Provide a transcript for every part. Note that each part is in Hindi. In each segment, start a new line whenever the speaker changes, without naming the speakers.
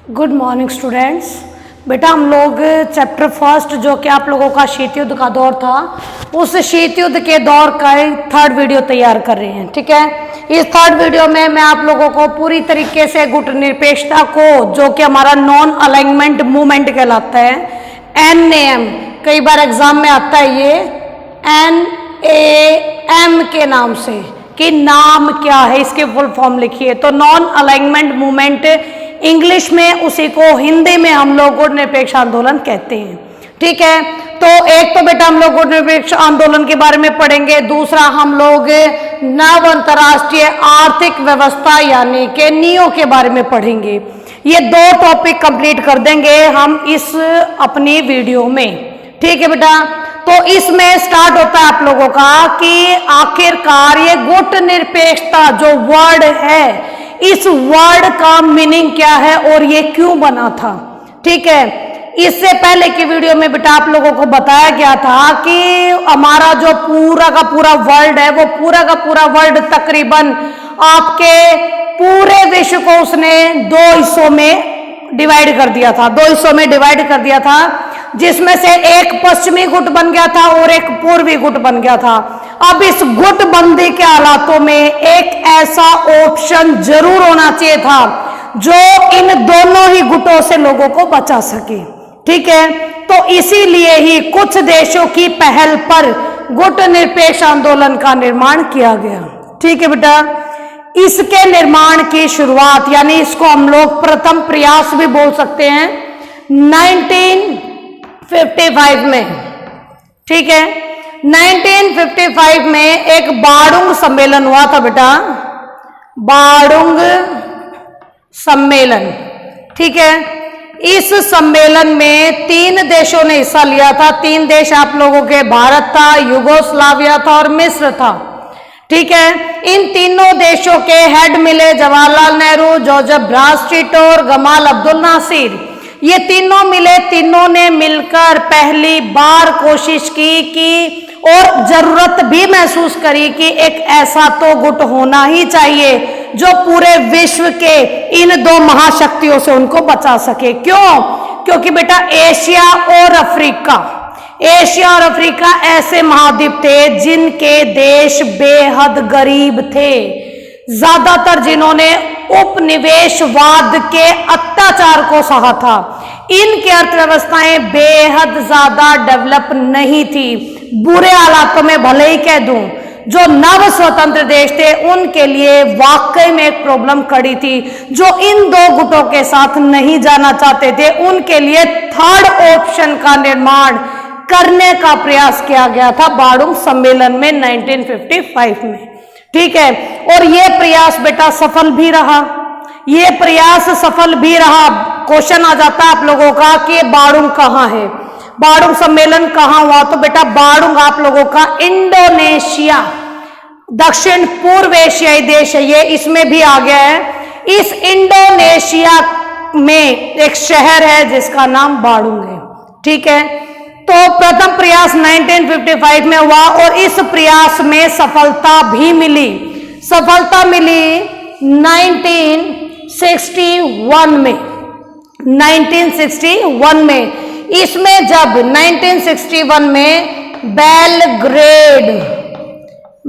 Good morning students. बेटा हम लोग चैप्टर फर्स्ट जो कि आप लोगों का शीत युद्ध का दौर था, उस शीत युद्ध के दौर का थर्ड वीडियो तैयार कर रहे हैं। ठीक है, इस थर्ड वीडियो में मैं आप लोगों को पूरी तरीके से गुट निरपेक्षता को, जो कि हमारा नॉन अलाइनमेंट मूवमेंट कहलाता है, NAM, कई बार एग्जाम में आता है ये NAM के नाम से, कि नाम क्या है, इसके फुल फॉर्म लिखिए। तो नॉन अलाइनमेंट मूवमेंट इंग्लिश में, उसी को हिंदी में हम लोग गुट निरपेक्ष आंदोलन कहते हैं। ठीक है, तो एक तो बेटा हम लोग गुट निरपेक्ष आंदोलन के बारे में पढ़ेंगे, दूसरा हम लोग नव अंतर्राष्ट्रीय आर्थिक व्यवस्था यानी के नियो के बारे में पढ़ेंगे। ये दो टॉपिक कंप्लीट कर देंगे हम इस अपनी वीडियो में। ठीक है बेटा, तो इसमें स्टार्ट होता है आप लोगों का कि आखिरकार ये गुट निरपेक्षता जो वर्ड है, इस वर्ड का मीनिंग क्या है और ये क्यों बना था। ठीक है, इससे पहले की वीडियो में बेटा आप लोगों को बताया गया था कि हमारा जो पूरा का पूरा वर्ल्ड है, वो पूरा का पूरा वर्ल्ड तकरीबन आपके पूरे विश्व को उसने दो हिस्सों में डिवाइड कर दिया था, दो हिस्सों में डिवाइड कर दिया था, जिसमें से एक पश्चिमी गुट बन गया था और एक पूर्वी गुट बन गया था। अब इस गुटबंदी के हालातों में एक ऐसा ऑप्शन जरूर होना चाहिए था जो इन दोनों ही गुटों से लोगों को बचा सके। ठीक है, तो इसीलिए ही कुछ देशों की पहल पर गुट निरपेक्ष आंदोलन का निर्माण किया गया। ठीक है बेटा, इसके निर्माण की शुरुआत यानी इसको हम लोग प्रथम प्रयास भी बोल सकते हैं 1955 में। ठीक है, 1955 में एक बाड़ुंग सम्मेलन हुआ था बेटा, बाड़ुंग सम्मेलन। ठीक है, इस सम्मेलन में 3 देशों ने हिस्सा लिया था। 3 देश आप लोगों के भारत था, युगोस्लाविया था और मिस्र था। ठीक है, इन तीनों देशों के हेड मिले Jawaharlal Nehru, Joseph Broz Tito और गमाल अब्दुल नासिर। ये तीनों मिले, तीनों ने मिलकर पहली बार कोशिश की कि और जरूरत भी महसूस करी कि एक ऐसा तो गुट होना ही चाहिए जो पूरे विश्व के इन दो महाशक्तियों से उनको बचा सके। क्यों? क्योंकि बेटा एशिया और अफ्रीका ऐसे महाद्वीप थे जिनके देश बेहद गरीब थे, ज्यादातर जिन्होंने उपनिवेशवाद के अत्याचार को सहा था। इनकी अर्थव्यवस्थाएं बेहद ज्यादा डेवलप नहीं थी। बुरे हालातों में भले ही कह दूं, जो नव स्वतंत्र देश थे उनके लिए वाकई में एक प्रॉब्लम खड़ी थी। जो इन दो गुटों के साथ नहीं जाना चाहते थे, उनके लिए थर्ड ऑप्शन का निर्माण करने का प्रयास किया गया था बाड़ुंग सम्मेलन में 1955 में। ठीक है, और ये प्रयास बेटा सफल भी रहा, ये प्रयास सफल भी रहा। क्वेश्चन आ जाता है आप लोगों का कि बाड़ुंग कहाँ है, बाड़ुंग सम्मेलन कहाँ हुआ। तो बेटा बाड़ुंग आप लोगों का इंडोनेशिया, दक्षिण पूर्व एशियाई देश है ये, इसमें भी आ गया है। इस इंडोनेशिया में एक शहर है जिसका नाम बाड़ुंग है। ठीक है, तो प्रथम प्रयास 1955 में हुआ और इस प्रयास में सफलता भी मिली। सफलता मिली 1961 में, 1961 में। इसमें जब 1961 में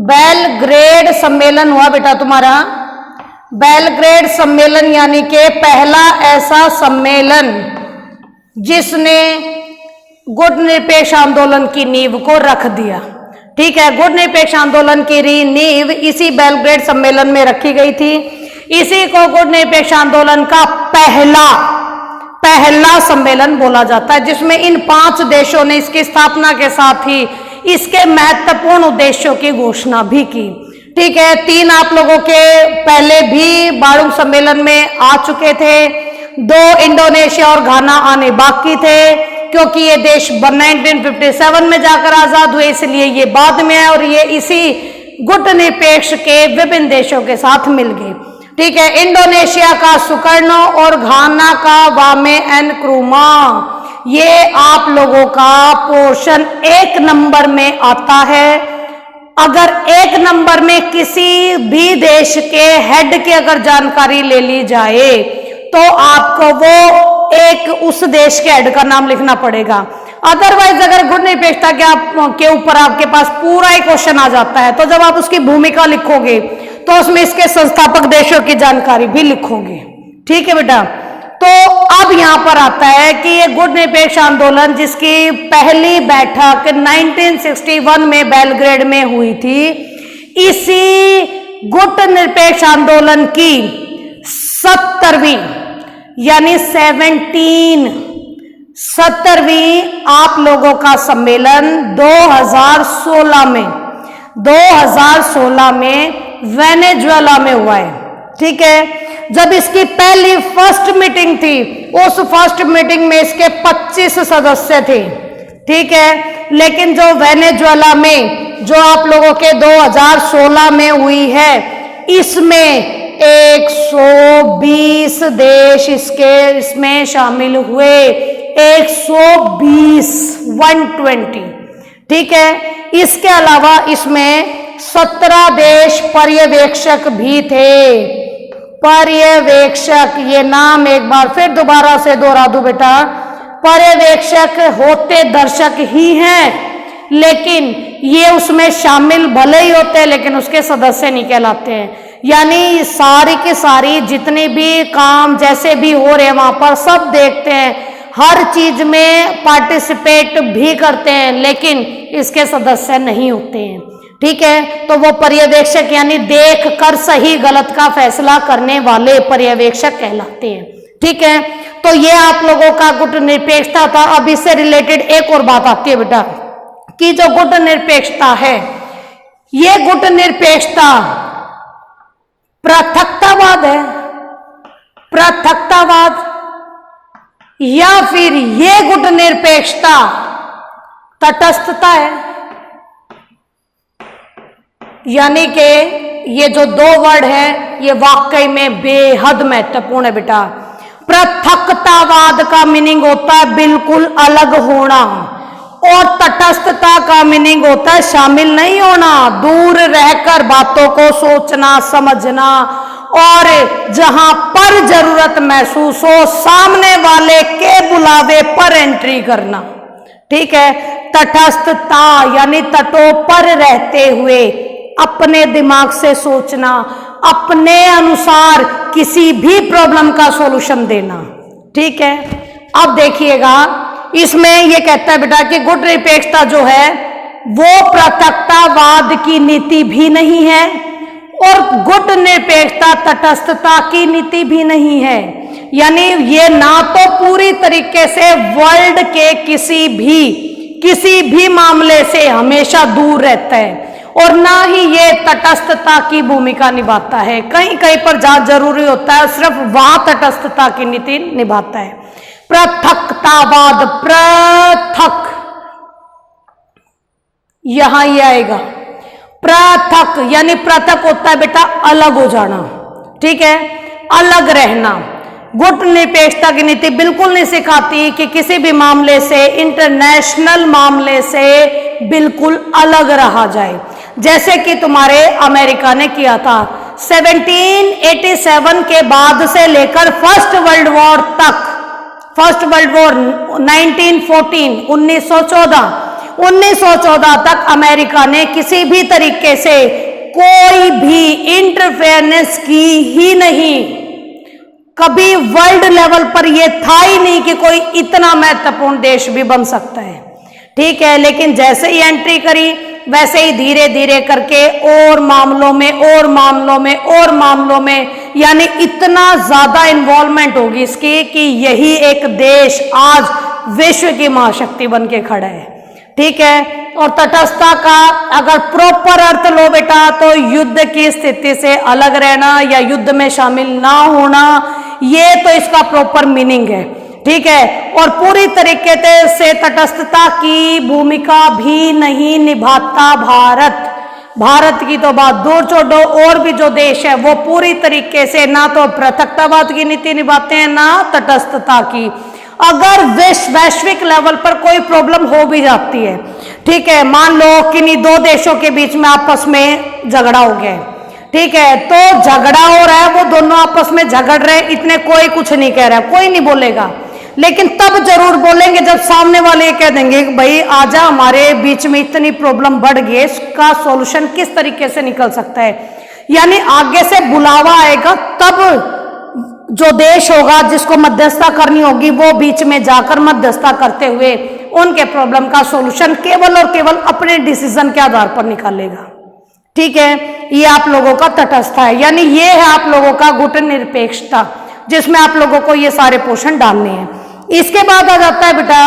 बेलग्रेड सम्मेलन हुआ बेटा तुम्हारा, बेलग्रेड सम्मेलन यानी कि पहला ऐसा सम्मेलन जिसने गुट निरपेक्ष आंदोलन की नींव को रख दिया। ठीक है, गुट निरपेक्ष आंदोलन की नींव इसी बेलग्रेड सम्मेलन में रखी गई थी। इसी को गुट निरपेक्ष आंदोलन का पहला सम्मेलन बोला जाता है, जिसमें इन 5 देशों ने इसकी स्थापना के साथ ही इसके महत्वपूर्ण उद्देश्यों की घोषणा भी की। ठीक है, 3 आप लोगों के पहले भी बाड़ुंग सम्मेलन में आ चुके थे, 2 इंडोनेशिया और घाना आने बाकी थे, क्योंकि ये देश 1957 में जाकर आजाद हुए, इसलिए ये बाद में है और ये इसी गुट निरपेक्ष के विभिन्न देशों के साथ मिल गए। ठीक है, इंडोनेशिया का सुकर्णो और घाना का वामे एनक्रुमा, ये आप लोगों का पोर्शन 1 नंबर में आता है। अगर एक नंबर में किसी भी देश के हेड की अगर जानकारी ले ली जाए तो आपको वो एक उस देश के हेड का नाम लिखना पड़ेगा। अदरवाइज अगर गुण निरपेक्षता के ऊपर आपके पास पूरा ही क्वेश्चन आ जाता है तो जब आप उसकी भूमिका लिखोगे तो उसमें इसके संस्थापक देशों की जानकारी भी लिखोगे। ठीक है बेटा। तो अब यहां पर आता है कि ये गुट निरपेक्ष आंदोलन जिसकी पहली बैठक 1961 में बेलग्रेड में हुई थी, इसी गुट निरपेक्ष आंदोलन की 70वीं यानी 17वीं आप लोगों का सम्मेलन 2016 में वेनेजुएला में हुआ है। ठीक है। जब इसकी पहली फर्स्ट मीटिंग थी, उस फर्स्ट मीटिंग में इसके 25 सदस्य थे। ठीक है। लेकिन जो वेनेजुएला में जो आप लोगों के 2016 में हुई है, इसमें 120 देश इसमें शामिल हुए। 120। ठीक है। इसके अलावा इसमें 17 देश पर्यवेक्षक भी थे। पर्यवेक्षक, ये नाम एक बार फिर दोबारा से दोहरा दूं बेटा, पर्यवेक्षक होते दर्शक ही हैं, लेकिन ये उसमें शामिल भले ही होते हैं लेकिन उसके सदस्य नहीं कहलाते हैं। यानी सारी की सारी जितने भी काम जैसे भी हो रहे हैं वहां पर सब देखते हैं, हर चीज में पार्टिसिपेट भी करते हैं, लेकिन इसके सदस्य नहीं होते हैं। ठीक है। तो वो पर्यवेक्षक यानी देख कर सही गलत का फैसला करने वाले पर्यवेक्षक कहलाते हैं। ठीक है। तो ये आप लोगों का गुट निरपेक्षता था। अब इससे रिलेटेड एक और बात आती है बेटा कि जो गुट निरपेक्षता है, ये गुट निरपेक्षता पृथकतावाद है, पृथकतावाद, या फिर ये गुट निरपेक्षता तटस्थता है। यानी कि ये जो दो वर्ड है ये वाकई में बेहद महत्वपूर्ण है बेटा। पृथकतावाद का मीनिंग होता है बिल्कुल अलग होना, और तटस्थता का मीनिंग होता है शामिल नहीं होना, दूर रहकर बातों को सोचना समझना, और जहां पर जरूरत महसूस हो सामने वाले के बुलावे पर एंट्री करना। ठीक है। तटस्थता यानी तटों पर रहते हुए अपने दिमाग से सोचना, अपने अनुसार किसी भी प्रॉब्लम का सॉल्यूशन देना। ठीक है। अब देखिएगा, इसमें यह कहता है बेटा कि गुट निरपेक्षता जो है वो पृथकतावाद की नीति भी नहीं है और गुट निरपेक्षता तटस्थता की नीति भी नहीं है। यानी ये ना तो पूरी तरीके से वर्ल्ड के किसी भी मामले से हमेशा दूर रहता है और ना ही ये तटस्थता की भूमिका निभाता है। कहीं कहीं पर जहां जरूरी होता है सिर्फ वहां तटस्थता की नीति निभाता है। पृथकतावाद, पृथक यहां ही आएगा। पृथक यानी पृथक होता है बेटा अलग हो जाना। ठीक है। अलग रहना। गुट निरपेक्षता की नीति बिल्कुल नहीं सिखाती कि किसी भी मामले से, इंटरनेशनल मामले से बिल्कुल अलग रहा जाए, जैसे कि तुम्हारे अमेरिका ने किया था 1787 के बाद से लेकर फर्स्ट वर्ल्ड वॉर तक। फर्स्ट वर्ल्ड वॉर 1914 तक अमेरिका ने किसी भी तरीके से कोई भी इंटरफेरेंस की ही नहीं। कभी वर्ल्ड लेवल पर यह था ही नहीं कि कोई इतना महत्वपूर्ण देश भी बन सकता है। ठीक है। लेकिन जैसे ही एंट्री करी वैसे ही धीरे धीरे करके और मामलों में यानी इतना ज्यादा इन्वॉल्वमेंट होगी इसकी कि यही एक देश आज विश्व की महाशक्ति बन के खड़ा है। ठीक है। और तटस्थता का अगर प्रॉपर अर्थ लो बेटा तो युद्ध की स्थिति से अलग रहना या युद्ध में शामिल ना होना, ये तो इसका प्रॉपर मीनिंग है। ठीक है। और पूरी तरीके से तटस्थता की भूमिका भी नहीं निभाता भारत की तो बात दूर छोड़ो, और भी जो देश है वो पूरी तरीके से ना तो पृथकतावाद की नीति निभाते हैं ना तटस्थता की। अगर वैश्विक लेवल पर कोई प्रॉब्लम हो भी जाती है, ठीक है, मान लो किन्हीं दो देशों के बीच में आपस में झगड़ा हो गया है, ठीक है, तो झगड़ा हो रहा है, वो दोनों आपस में झगड़ रहे हैं, इतने कोई कुछ नहीं कह रहा है, कोई नहीं बोलेगा, लेकिन तब जरूर बोलेंगे जब सामने वाले कह देंगे कि भाई आजा, हमारे बीच में इतनी प्रॉब्लम बढ़ गई, इसका सॉल्यूशन किस तरीके से निकल सकता है। यानी आगे से बुलावा आएगा, तब जो देश होगा जिसको मध्यस्थता करनी होगी वो बीच में जाकर मध्यस्थता करते हुए उनके प्रॉब्लम का सॉल्यूशन केवल और केवल अपने डिसीजन के आधार पर निकालेगा। ठीक है, ये आप लोगों का तटस्थ है, यानी ये है आप लोगों का गुटनिरपेक्षता, जिसमें आप लोगों को ये सारे पोषण डालने हैं। इसके बाद आ जाता है बेटा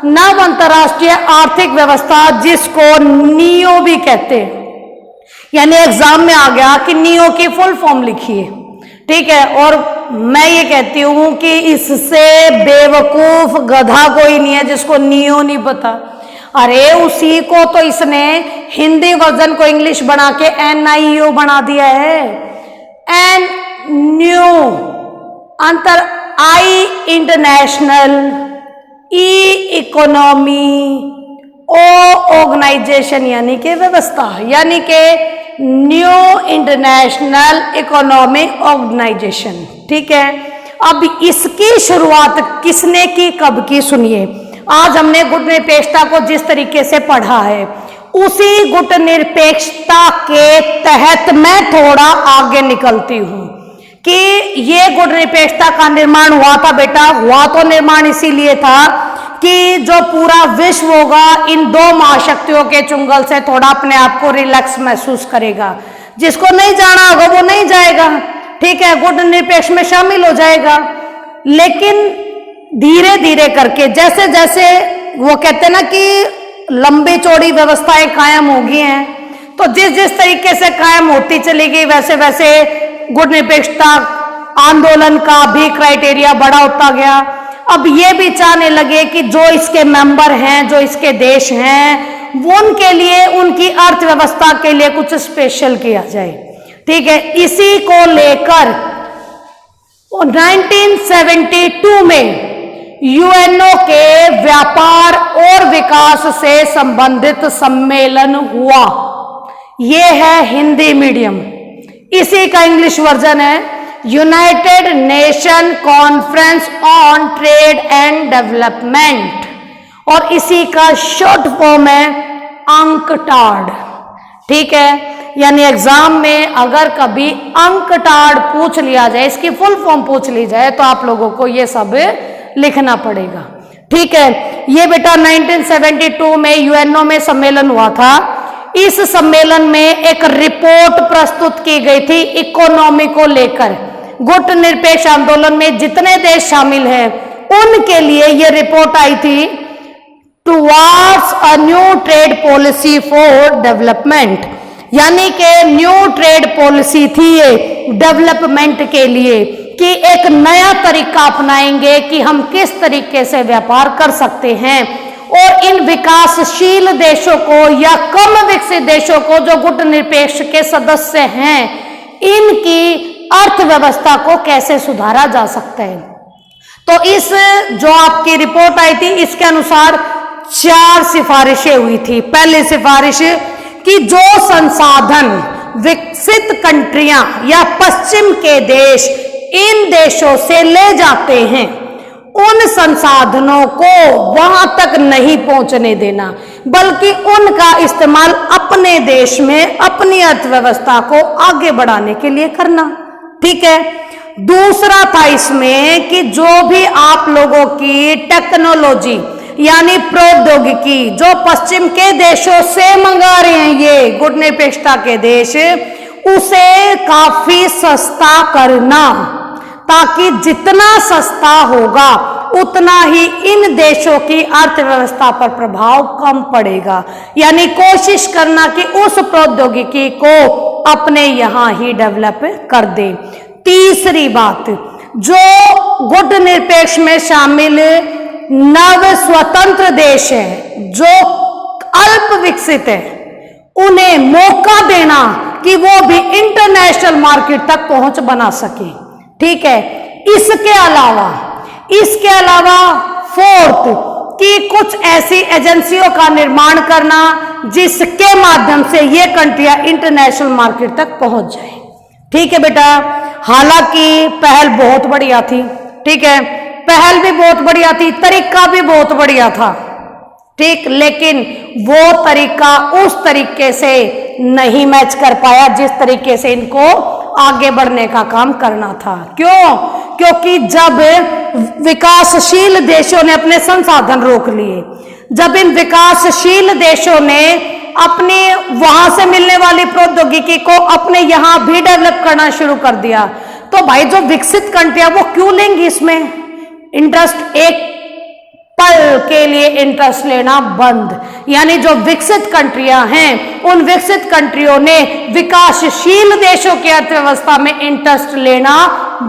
नव अंतरराष्ट्रीय आर्थिक व्यवस्था, जिसको नियो भी कहते हैं। यानी एग्जाम में आ गया कि नियो की फुल फॉर्म लिखिए, ठीक है, और मैं ये कहती हूं कि इससे बेवकूफ गधा कोई नहीं है जिसको नियो नहीं पता। अरे उसी को तो इसने हिंदी वर्जन को इंग्लिश बना के NIO बना दिया है। एन न्यू अंतर, आई इंटरनेशनल, ई इकोनॉमी, ओ ऑर्गेनाइजेशन यानी कि व्यवस्था, यानी कि न्यू इंटरनेशनल इकोनॉमिक ऑर्गेनाइजेशन। ठीक है, अब इसकी शुरुआत किसने की, कब की, सुनिए। आज हमने गुट निरपेक्षता को जिस तरीके से पढ़ा है, उसी गुट निरपेक्षता के तहत मैं थोड़ा आगे निकलती हूं कि ये गुट निरपेक्षता का निर्माण हुआ था बेटा। हुआ तो निर्माण इसीलिए था कि जो पूरा विश्व होगा इन दो महाशक्तियों के चुंगल से थोड़ा अपने आप को रिलैक्स महसूस करेगा। जिसको नहीं जाना होगा वो नहीं जाएगा, ठीक है, गुट निरपेक्ष में शामिल हो जाएगा। लेकिन धीरे धीरे करके जैसे जैसे वो कहते हैं ना कि लंबी चौड़ी व्यवस्थाएं कायम हो गई हैं, तो जिस जिस तरीके से कायम होती चली गई वैसे वैसे गुट निरपेक्षता आंदोलन का भी क्राइटेरिया बड़ा होता गया। अब ये भी चाहने लगे कि जो इसके मेंबर हैं, जो इसके देश हैं, वो उनके लिए उनकी अर्थव्यवस्था के लिए कुछ स्पेशल किया जाए। ठीक है, इसी को लेकर 1972 में UNO के व्यापार और विकास से संबंधित सम्मेलन हुआ। ये है हिंदी मीडियम, इसी का इंग्लिश वर्जन है United nation conference on trade and development, और इसी का शॉर्ट फॉर्म है अंकटाड। ठीक है, यानी एग्जाम में अगर कभी अंकटाड पूछ लिया जाए, इसकी फुल फॉर्म पूछ ली जाए, तो आप लोगों को ये सब लिखना पड़ेगा। ठीक है, ये बेटा 1972 में UNO में सम्मेलन हुआ था। इस सम्मेलन में एक रिपोर्ट प्रस्तुत की गई थी इकोनॉमी को लेकर। गुट निरपेक्ष आंदोलन में जितने देश शामिल हैं उनके लिए यह रिपोर्ट आई थी, towards a new trade policy for development, यानी कि न्यू ट्रेड पॉलिसी थी ये डेवलपमेंट के लिए, कि एक नया तरीका अपनाएंगे कि हम किस तरीके से व्यापार कर सकते हैं, और इन विकासशील देशों को या कम विकसित देशों को जो गुट निरपेक्ष के सदस्य हैं, इनकी अर्थव्यवस्था को कैसे सुधारा जा सकता है। तो इस जो आपकी रिपोर्ट आई थी, इसके अनुसार 4 सिफारिशें हुई थी। पहली सिफारिश कि जो संसाधन विकसित कंट्रियां या पश्चिम के देश इन देशों से ले जाते हैं, उन संसाधनों को वहां तक नहीं पहुंचने देना, बल्कि उनका इस्तेमाल अपने देश में अपनी अर्थव्यवस्था को आगे बढ़ाने के लिए करना। ठीक है, दूसरा था इसमें कि जो भी आप लोगों की टेक्नोलॉजी यानी प्रौद्योगिकी जो पश्चिम के देशों से मंगा रहे हैं ये गुट निरपेक्षता के देश, उसे काफी सस्ता करना, ताकि जितना सस्ता होगा उतना ही इन देशों की अर्थव्यवस्था पर प्रभाव कम पड़ेगा। यानी कोशिश करना कि उस प्रौद्योगिकी को अपने यहां ही डेवलप कर दे। तीसरी बात, जो गुट निरपेक्ष में शामिल नव स्वतंत्र देश है, जो अल्प विकसित है, उन्हें मौका देना कि वो भी इंटरनेशनल मार्केट तक पहुंच बना सके। ठीक है, इसके अलावा फोर्थ, कि कुछ ऐसी एजेंसियों का निर्माण करना जिसके माध्यम से ये कंट्रियां इंटरनेशनल मार्केट तक पहुंच जाए। ठीक है बेटा, हालांकि पहल बहुत बढ़िया थी, ठीक है, पहल भी बहुत बढ़िया थी, तरीका भी बहुत बढ़िया था, ठीक, लेकिन वो तरीका उस तरीके से नहीं मैच कर पाया जिस तरीके से इनको आगे बढ़ने का काम करना था। क्यों? क्योंकि जब विकासशील देशों ने अपने संसाधन रोक लिए, जब इन विकासशील देशों ने अपनी वहां से मिलने वाली प्रौद्योगिकी को अपने यहां भी डेवलप करना शुरू कर दिया, तो भाई जो विकसित कंट्रियां वो क्यों लेंगी इसमें इंटरेस्ट? एक पल के लिए इंटरेस्ट लेना बंद। यानी जो विकसित कंट्रियां हैं उन विकसित कंट्रियों ने विकासशील देशों की अर्थव्यवस्था में इंटरेस्ट लेना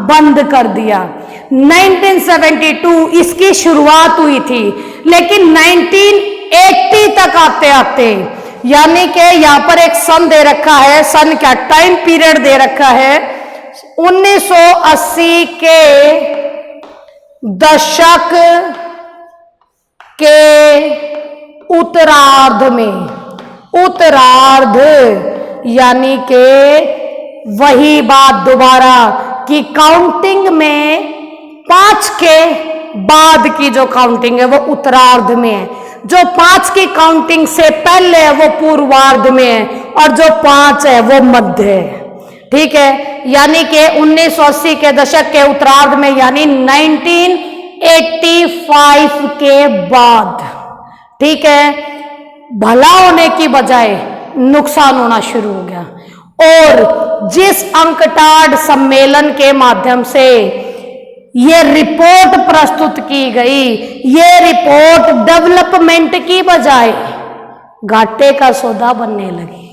बंद कर दिया। 1972 इसकी शुरुआत हुई थी, लेकिन 1980 तक आते आते, यानी कि यहां पर एक सन दे रखा है, सन क्या टाइम पीरियड दे रखा है, 1980 के दशक के उत्तरार्ध में, उत्तरार्ध यानी कि वही बात दोबारा कि काउंटिंग में 5 के बाद की जो काउंटिंग है वो उत्तरार्ध में है, जो 5 की काउंटिंग से पहले है वो पूर्वार्ध में है, और जो 5 है वो मध्य है। ठीक है, यानी कि 1980 के दशक के उत्तरार्ध में, यानी 1985 के बाद, ठीक है, भला होने की बजाय नुकसान होना शुरू हो गया। और जिस अंकटाड सम्मेलन के माध्यम से ये रिपोर्ट प्रस्तुत की गई, ये रिपोर्ट डेवलपमेंट की बजाय घाटे का सौदा बनने लगी।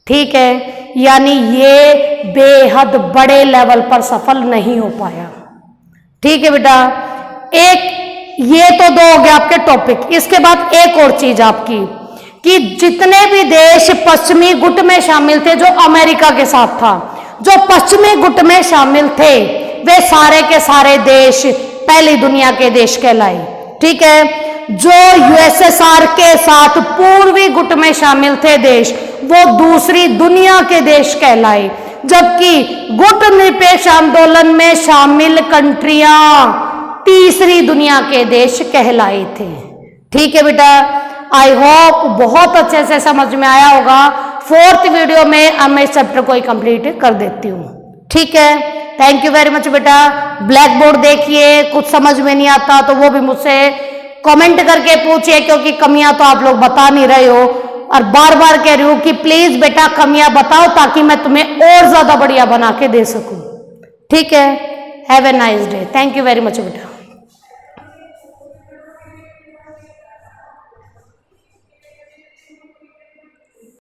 ठीक है, यानी ये बेहद बड़े लेवल पर सफल नहीं हो पाया। ठीक है बेटा, एक ये तो दो हो गया आपके टॉपिक। इसके बाद एक और चीज आपकी कि जितने भी देश पश्चिमी गुट में शामिल थे, जो अमेरिका के साथ था, जो पश्चिमी गुट में शामिल थे, वे सारे के सारे देश पहली दुनिया के देश कहलाए। ठीक है, जो यूएसएसआर के साथ पूर्वी गुट में शामिल थे देश, वो दूसरी दुनिया के देश कहलाए, जबकि गुट निरपेक्ष आंदोलन में शामिल कंट्रियां तीसरी दुनिया के देश कहलाए थे। ठीक है बेटा, आई होप बहुत अच्छे से समझ में आया होगा। 4th वीडियो में अब मैं इस चैप्टर को ही कंप्लीट कर देती हूँ। ठीक है, थैंक यू वेरी मच बेटा। ब्लैक बोर्ड देखिए, कुछ समझ में नहीं आता तो वो भी मुझसे कमेंट करके पूछिए, क्योंकि कमियां तो आप लोग बता नहीं रहे हो, और बार बार कह रही हूँ कि प्लीज बेटा कमियां बताओ ताकि मैं तुम्हें और ज्यादा बढ़िया बना के दे सकूं। ठीक है, have a nice day. Thank you very much बेटा।